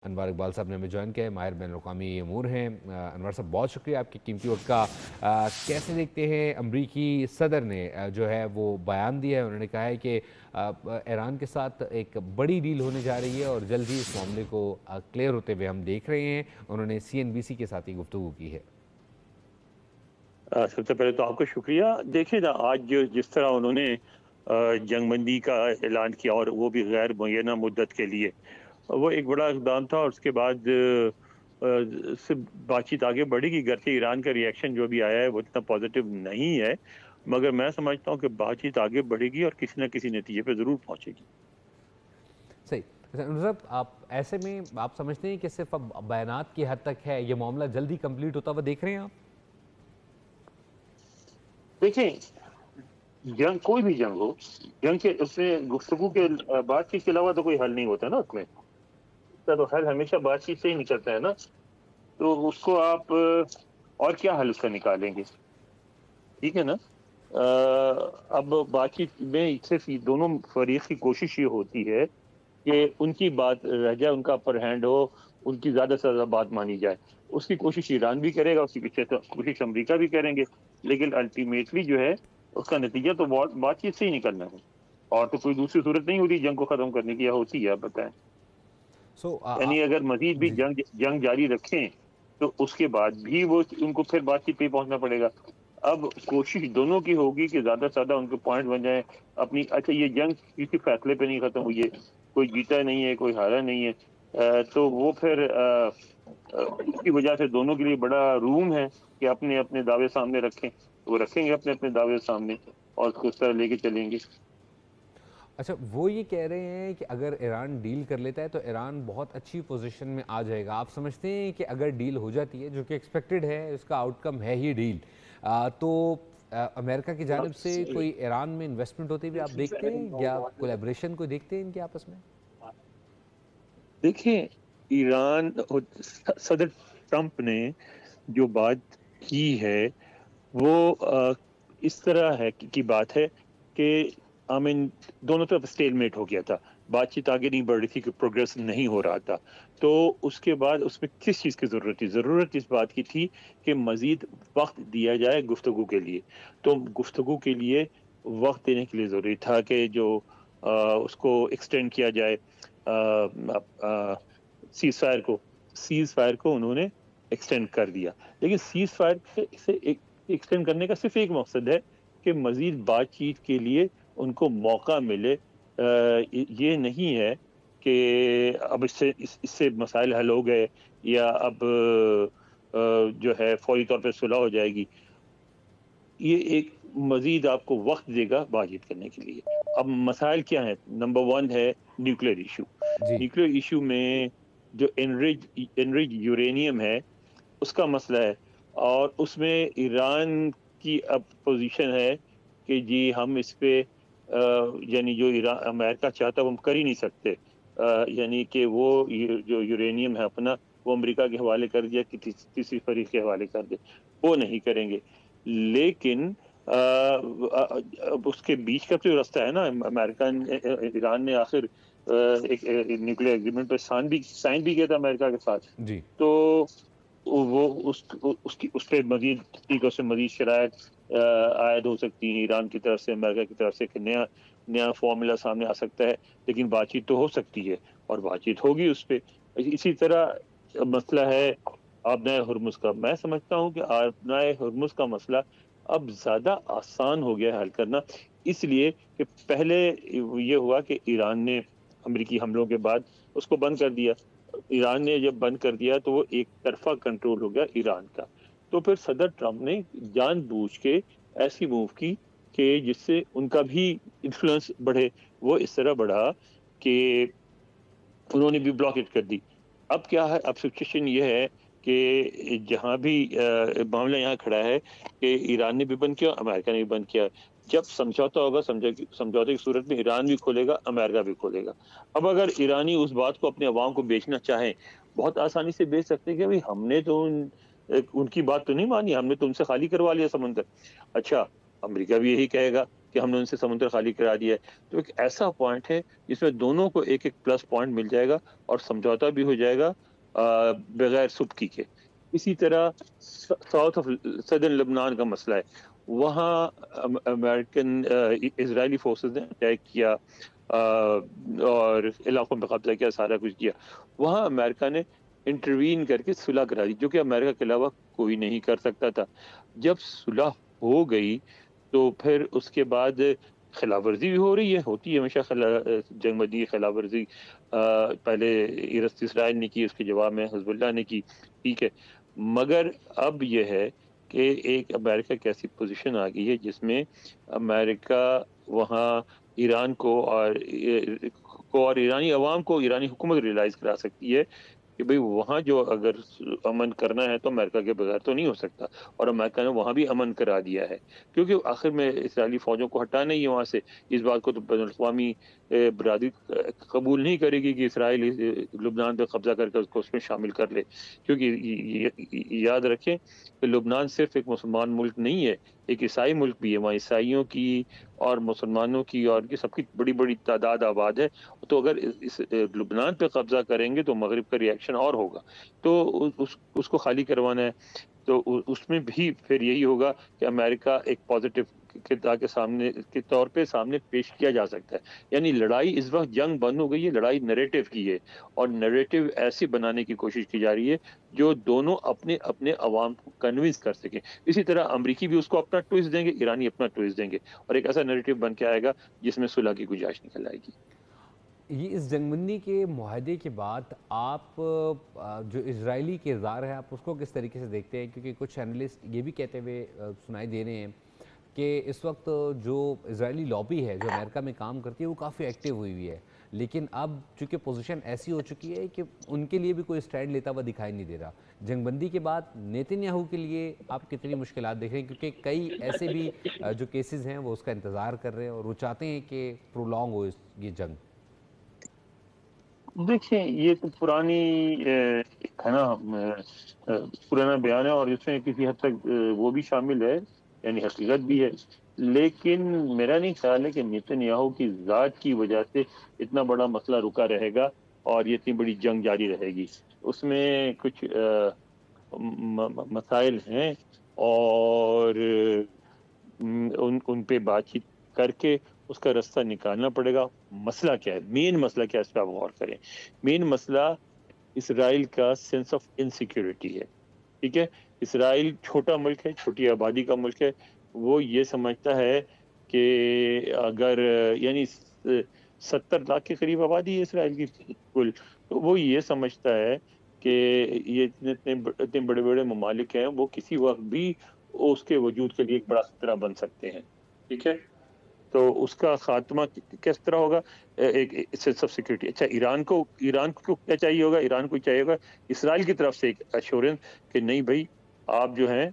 انوار اقبال صاحب نے ہمیں جوائن کیا ہے، ماہر بین الاقوامی امور ہیں۔ انوار صاحب بہت شکریہ آپ کے قیمتی وقت کا۔ کیسے دیکھتے ہیں امریکی صدر نے جو ہے وہ بیان دیا ہے، انہوں نے کہا ہے کہ ایران کے ساتھ ایک بڑی ڈیل ہونے جا رہی ہے اور جلد ہی اس معاملے کو کلیئر ہوتے ہوئے ہم دیکھ رہے ہیں۔ انہوں نے CNBC کے ساتھ ہی گفتگو کی ہے۔ سب سے پہلے تو آپ کا شکریہ۔ دیکھیں نا، آج جس طرح انہوں نے جنگ بندی کا اعلان کیا، اور وہ بھی غیر معینہ مدت کے لیے، وہ ایک بڑا اقدام تھا، اور اس کے بعد سے بات چیت آگے بڑھے گی۔ گرچہ ایران کا ریئیکشن جو بھی آیا ہے وہ اتنا پازیٹیو نہیں ہے، مگر میں سمجھتا ہوں کہ بات چیت آگے بڑھے گی اور کسی نہ کسی نتیجے پہ ضرور پہنچے گی۔ صحیح۔ انور صاحب، آپ ایسے میں آپ سمجھتے ہیں کہ صرف اب بیانات کی حد تک ہے، یہ معاملہ جلدی کمپلیٹ ہوتا ہوا دیکھ رہے ہیں آپ؟ دیکھیں، جنگ کوئی بھی جنگ ہو، جنگ کے اس میں گفتگو کے بات چیت کے علاوہ تو کوئی حل نہیں ہوتا نا اس میں۔ اس کا تو حل ہمیشہ بات چیت سے ہی نکلتا ہے نا، تو اس کو آپ اور کیا حل اس کا نکالیں گے؟ ٹھیک ہے نا۔ اب بات چیت میں صرف دونوں فریق کی کوشش یہ ہوتی ہے کہ ان کی بات رہ جائے، ان کا اپر ہینڈ ہو، ان کی زیادہ سے زیادہ بات مانی جائے۔ اس کی کوشش ایران بھی کرے گا، اس کی کوشش امریکہ بھی کریں گے، لیکن الٹیمیٹلی جو ہے اس کا نتیجہ تو بات چیت سے ہی نکلنا ہے، اور تو کوئی دوسری صورت نہیں ہوتی جنگ کو ختم کرنے کی، یا ہوتی ہے؟ آپ بتائیں۔ یعنی اگر مزید بھی جی جنگ جاری رکھیں تو اس کے بعد بھی وہ ان کو پھر بات چیت پہ پہنچنا پڑے گا۔ اب کوشش دونوں کی ہوگی کہ زیادہ سے زیادہ ان کے پوائنٹ بن جائیں اپنی۔ اچھا، یہ جنگ کسی فیصلے پہ نہیں ختم ہوئی ہے، کوئی جیتا نہیں ہے، کوئی ہارا نہیں ہے، تو وہ پھر اس کی وجہ سے دونوں کے لیے بڑا روم ہے کہ اپنے اپنے دعوے سامنے رکھیں۔ وہ رکھیں گے اپنے اپنے دعوے سامنے، اور اس کو اس طرح لے کے چلیں گے۔ اچھا، وہ یہ کہہ رہے ہیں کہ اگر ایران ڈیل کر لیتا ہے تو ایران بہت اچھی پوزیشن میں آ جائے گا۔ آپ سمجھتے ہیں کہ اگر ڈیل ہو جاتی ہے، جو کہ ایکسپیکٹڈ ہے، اس کا آؤٹ کم ہے ہی ڈیل، تو امریکہ کی جانب سے کوئی ایران میں انویسٹمنٹ ہوتے ہوئے آپ دیکھتے ہیں، یا کولیبریشن کو دیکھتے ہیں ان کے آپس میں؟ دیکھیں، ایران، صدر ٹرمپ نے جو بات کی ہے وہ اس طرح ہے کی بات ہے کہ دونوں طرف اسٹیل میٹ ہو گیا تھا، بات چیت آگے نہیں بڑھ رہی تھی، کہ پروگریس نہیں ہو رہا تھا۔ تو اس کے بعد اس میں کس چیز کی ضرورت تھی؟ ضرورت اس بات کی تھی کہ مزید وقت دیا جائے گفتگو کے لیے۔ تو گفتگو کے لیے وقت دینے کے لیے ضروری تھا کہ جو اس کو ایکسٹینڈ کیا جائے، سیز فائر کو انہوں نے ایکسٹینڈ کر دیا، لیکن سیز فائر سے ایکسٹینڈ کرنے کا صرف ایک مقصد ہے کہ مزید بات چیت کے لیے ان کو موقع ملے۔ یہ نہیں ہے کہ اب اس سے مسائل حل ہو گئے، یا اب جو ہے فوری طور پہ صلح ہو جائے گی۔ یہ ایک مزید آپ کو وقت دے گا بات چیت کرنے کے لیے۔ اب مسائل کیا ہیں؟ نمبر 1 ہے نیوکلیر ایشو۔ جی نیوکلیر ایشو میں جو انریج یورینیم ہے، اس کا مسئلہ ہے، اور اس میں ایران کی اب پوزیشن ہے کہ جی ہم اس پہ یعنی جو امریکہ چاہتا ہے وہ ہم کر ہی نہیں سکتے، یعنی کہ وہ جو یورینیم ہے اپنا، وہ امریکہ کے حوالے کر دیا کہ تیسری فریق کے حوالے کر دے، وہ نہیں کریں گے۔ لیکن اس کے بیچ کا جو راستہ ہے نا، امریکہ ایران نے آخر ایک نیوکلیر ایگریمنٹ پہ سائن بھی کیا تھا امریکہ کے ساتھ، جی تو وہ اس پہ مزید ٹھیکوں سے مزید شرائط عائد ہو سکتی ہیں ایران کی طرف سے، امریکہ کی طرف سے، کہ نیا فارمولا سامنے آ سکتا ہے، لیکن بات چیت تو ہو سکتی ہے، اور بات چیت ہوگی اس پہ۔ اسی طرح مسئلہ ہے آبنائے ہرمز کا۔ میں سمجھتا ہوں کہ آبنائے ہرمز کا مسئلہ اب زیادہ آسان ہو گیا ہے حل کرنا، اس لیے کہ پہلے یہ ہوا کہ ایران نے امریکی حملوں کے بعد اس کو بند کر دیا۔ ایران نے جب بند کر دیا تو وہ ایک طرفہ کنٹرول ہو گیا ایران کا۔ تو پھر صدر ٹرمپ نے جان بوجھ کے ایسی موو کی کہ جس سے ان کا بھی انفلوئنس بڑھے۔ وہ اس طرح بڑھا کہ انہوں نے بھی بلاکیٹ کر دی۔ اب کیا ہے؟ اب سچویشن یہ ہے کہ جہاں بھی معاملہ یہاں کھڑا ہے کہ ایران نے بھی بند کیا، امریکہ نے بھی بند کیا۔ جب سمجھوتا ہوگا، سمجھوتے کی صورت میں ایران بھی کھولے گا، امریکہ بھی کھولے گا۔ اب اگر ایرانی اس بات کو اپنے عوام کو بیچنا چاہیں، بہت آسانی سے بیچ سکتے ہیں کہ ہم نے تو ان کی بات تو نہیں مانی، ہم نے تو ان سے خالی کروا لیا سمندر۔ اچھا، امریکہ بھی یہی کہے گا کہ ہم نے ان سے سمندر خالی کرا دیا ہے. تو ایک ایسا پوائنٹ ہے جس میں دونوں کو ایک ایک پلس پوائنٹ مل جائے گا اور سمجھوتا بھی ہو جائے گا بغیر سبکی کے. اسی طرح ساؤتھ آف سدرن لبنان کا مسئلہ ہے. وہاں امریکن اسرائیلی فورسز نے اٹیک کیا اور علاقوں پہ قبضہ کیا, سارا کچھ کیا. وہاں امریکہ نے انٹروین کر کے صلح کرا دی, جو کہ امریکہ کے علاوہ کوئی نہیں کر سکتا تھا. جب صلح ہو گئی تو پھر اس کے بعد خلاف ورزی بھی ہو رہی ہے, ہوتی ہے ہمیشہ جنگ بندی کی خلاف ورزی. پہلے اسرائیل نے کی, اس کے جواب میں حزب اللہ نے کی, ٹھیک ہے. مگر اب یہ ہے کہ ایک امریکہ کی ایسی پوزیشن آ گئی ہے جس میں امریکہ وہاں ایران کو اور ایرانی عوام کو, ایرانی حکومت ریلائز کرا سکتی ہے کہ بھئی وہاں جو اگر امن کرنا ہے تو امریکہ کے بغیر تو نہیں ہو سکتا, اور امریکہ نے وہاں بھی امن کرا دیا ہے, کیونکہ آخر میں اسرائیلی فوجوں کو ہٹانا ہی ہے وہاں سے. اس بات کو تو بین الاقوامی برادری قبول نہیں کرے گی کہ اسرائیل لبنان پہ قبضہ کر کے اس کو اس میں شامل کر لے, کیونکہ یاد رکھیں کہ لبنان صرف ایک مسلمان ملک نہیں ہے, ایک عیسائی ملک بھی ہے. وہاں عیسائیوں کی اور مسلمانوں کی اور کی سب کی بڑی بڑی تعداد آباد ہے. تو اگر اس لبنان پہ قبضہ کریں گے تو مغرب کا ریئیکشن اور ہوگا, تو اس کو خالی کروانا ہے. تو اس میں بھی پھر یہی ہوگا کہ امریکہ ایک پازیٹیو کردار کے سامنے کے طور پہ سامنے پیش کیا جا سکتا ہے. یعنی لڑائی اس وقت جنگ بند ہو گئی ہے, لڑائی نریٹو کی ہے, اور نریٹو ایسی بنانے کی کوشش کی جا رہی ہے جو دونوں اپنے اپنے عوام کو کنوینس کر سکیں. اسی طرح امریکی بھی اس کو اپنا ٹوئسٹ دیں گے, ایرانی اپنا ٹوئسٹ دیں گے, اور ایک ایسا نریٹو بن کے آئے گا جس میں صلح کی گنجائش نکل آئے گی. یہ اس جنگ بندی کے معاہدے کے بعد آپ جو اسرائیلی کردار ہے آپ اس کو کس طریقے سے دیکھتے ہیں؟ کیونکہ کچھ اینالسٹ یہ بھی کہتے ہوئے سنائی دے رہے ہیں کہ اس وقت جو اسرائیلی لابی ہے جو امریکہ میں کام کرتی ہے وہ کافی ایکٹیو ہوئی ہے, لیکن اب چونکہ پوزیشن ایسی ہو چکی ہے کہ ان کے لیے بھی کوئی سٹینڈ لیتا ہوا دکھائی نہیں دے رہا. جنگ بندی کے بعد نیتن یاہو کے لیے آپ کتنی مشکلات دیکھ رہے ہیں؟ کیونکہ کئی ایسے بھی جو کیسز ہیں وہ اس کا انتظار کر رہے ہیں اور وہ چاہتے ہیں کہ پرولونگ ہو یہ جنگ. دیکھیں یہ تو پرانی ہے نا, پرانا بیان ہے, اور اس میں کسی حد تک وہ بھی شامل ہے, یعنی حقیقت بھی ہے. لیکن میرا نہیں خیال ہے کہ نیتن یاہو کی ذات کی وجہ سے اتنا بڑا مسئلہ رکا رہے گا اور یہ اتنی بڑی جنگ جاری رہے گی. اس میں کچھ مسائل ہیں اور ان پہ بات چیت کر کے اس کا راستہ نکالنا پڑے گا. مسئلہ کیا ہے, مین مسئلہ کیا ہے, اس پہ آپ غور کریں. مین مسئلہ اسرائیل کا سینس آف انسیکیورٹی ہے, ٹھیک ہے. اسرائیل چھوٹا ملک ہے, چھوٹی آبادی کا ملک ہے. وہ یہ سمجھتا ہے کہ اگر یعنی 70 لاکھ کے قریب آبادی ہے اسرائیل کی کل, تو وہ یہ سمجھتا ہے کہ یہ اتنے بڑے بڑے ممالک ہیں, وہ کسی وقت بھی اس کے وجود کے لیے ایک بڑا خطرہ بن سکتے ہیں, ٹھیک ہے. تو اس کا خاتمہ کس طرح ہوگا؟ ایک سینس آف سیکورٹی. اچھا, ایران کو کیا چاہیے ہوگا؟ ایران کو چاہیے ہوگا اسرائیل کی طرف سے ایک ایشورنس کہ نہیں بھائی آپ جو ہیں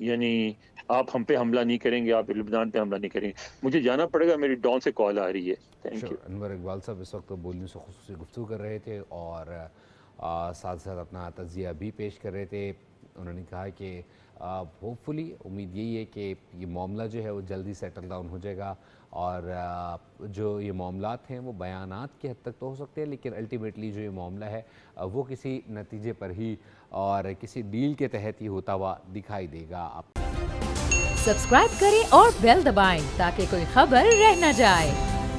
یعنی آپ ہم پہ حملہ نہیں کریں گے, آپ لبنان پہ حملہ نہیں کریں گے. مجھے جانا پڑے گا, میری ڈان سے کال آ رہی ہے. Thank you. انور اقبال صاحب اس وقت بولنے سے خصوصی گفتگو کر رہے تھے اور ساتھ ساتھ اپنا تعزیہ بھی پیش کر رہے تھے. انہوں نے کہا کہ ہوپ فلی امید یہی ہے کہ یہ معاملہ جو ہے وہ جلدی سیٹل ڈاؤن ہو جائے گا, اور جو یہ معاملات ہیں وہ بیانات کی حد تک تو ہو سکتے ہیں, لیکن الٹیمیٹلی جو یہ معاملہ ہے وہ کسی نتیجے پر ہی اور کسی ڈیل کے تحت ہی ہوتا ہوا دکھائی دے گا. سبسکرائب کریں اور بیل دبائیں تاکہ کوئی خبر رہ نہ جائے.